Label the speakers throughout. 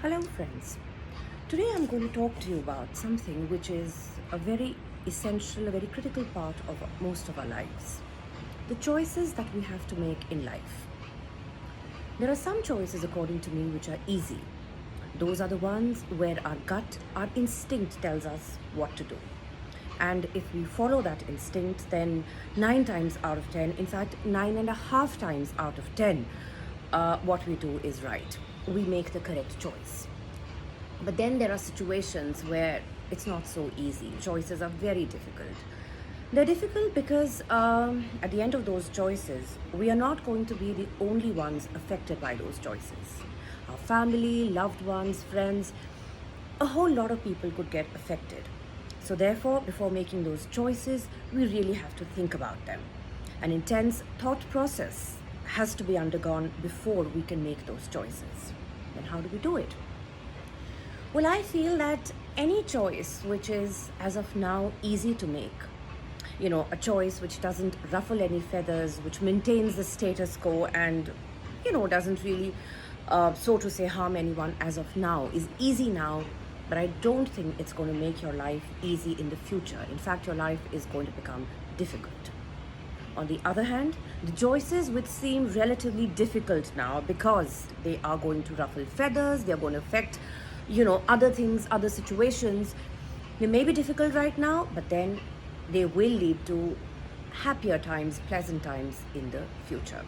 Speaker 1: Hello, friends. Today I'm going to talk to you about something which is a very essential, a very critical part of most of our lives, the choices that we have to make in life. There are some choices, according to me, which are easy. Those are the ones where our gut, our instinct tells us what to do. And if we follow that instinct, then 9 times out of 10, in fact, 9.5 times out of 10, what we do is right. We make the correct choice. But then there are situations where it's not so easy. Choices are very difficult. They're difficult because at the end of those choices, we are not going to be the only ones affected by those choices. Our family, loved ones, friends, a whole lot of people could get affected. So, therefore, before making those choices, we really have to think about them. An intense thought process has to be undergone before we can make those choices. Then, how do we do it? Well, I feel that any choice which is, as of now, easy to make, a choice which doesn't ruffle any feathers, which maintains the status quo and, doesn't really, so to say, harm anyone as of now, is easy now, but I don't think it's going to make your life easy in the future. In fact, your life is going to become difficult. On the other hand, the choices which seem relatively difficult now because they are going to ruffle feathers, they are going to affect other things, other situations. They may be difficult right now, but then they will lead to happier times, pleasant times in the future.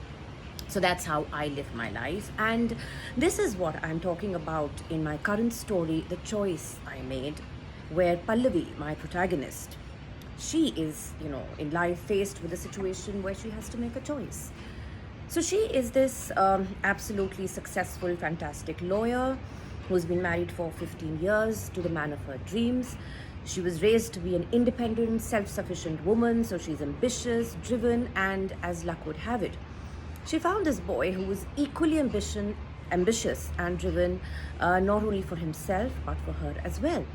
Speaker 1: So that's how I live my life. And this is what I'm talking about in my current story, The Choice I Made, where Pallavi, my protagonist, she is, in life faced with a situation where she has to make a choice. So she is this absolutely successful, fantastic lawyer who's been married for 15 years to the man of her dreams. She was raised to be an independent, self-sufficient woman, so she's ambitious, driven, and as luck would have it, she found this boy who was equally ambitious and driven, not only for himself, but for her as well.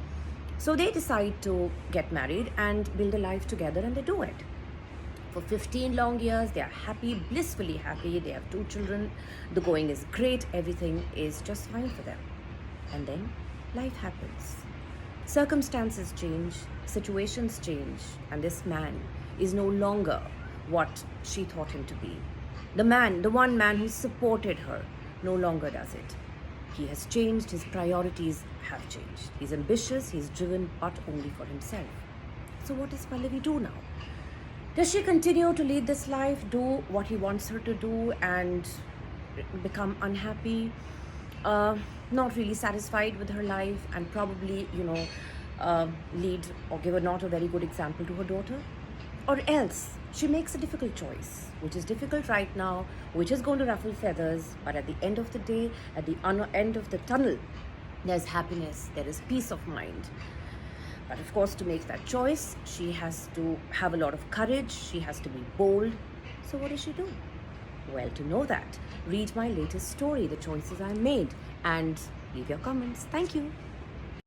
Speaker 1: So they decide to get married and build a life together, and they do it. For 15 long years, they are happy, blissfully happy. They have 2 children. The going is great. Everything is just fine for them. And then life happens. Circumstances change, situations change, and this man is no longer what she thought him to be. The one man who supported her, no longer does it. He has changed, his priorities have changed. He's ambitious, he's driven, but only for himself. So what does Pallavi do now? Does she continue to lead this life, do what he wants her to do, and become unhappy, not really satisfied with her life, and probably, lead or give a not a very good example to her daughter? Or else she makes a difficult choice, which is difficult right now, which is going to ruffle feathers, but at the end of the day, at the end of the tunnel, there's happiness, there is peace of mind. But of course, to make that choice, she has to have a lot of courage, she has to be bold. So what does she do? Well, to know that, read my latest story, The Choices I Made, and leave your comments. Thank you.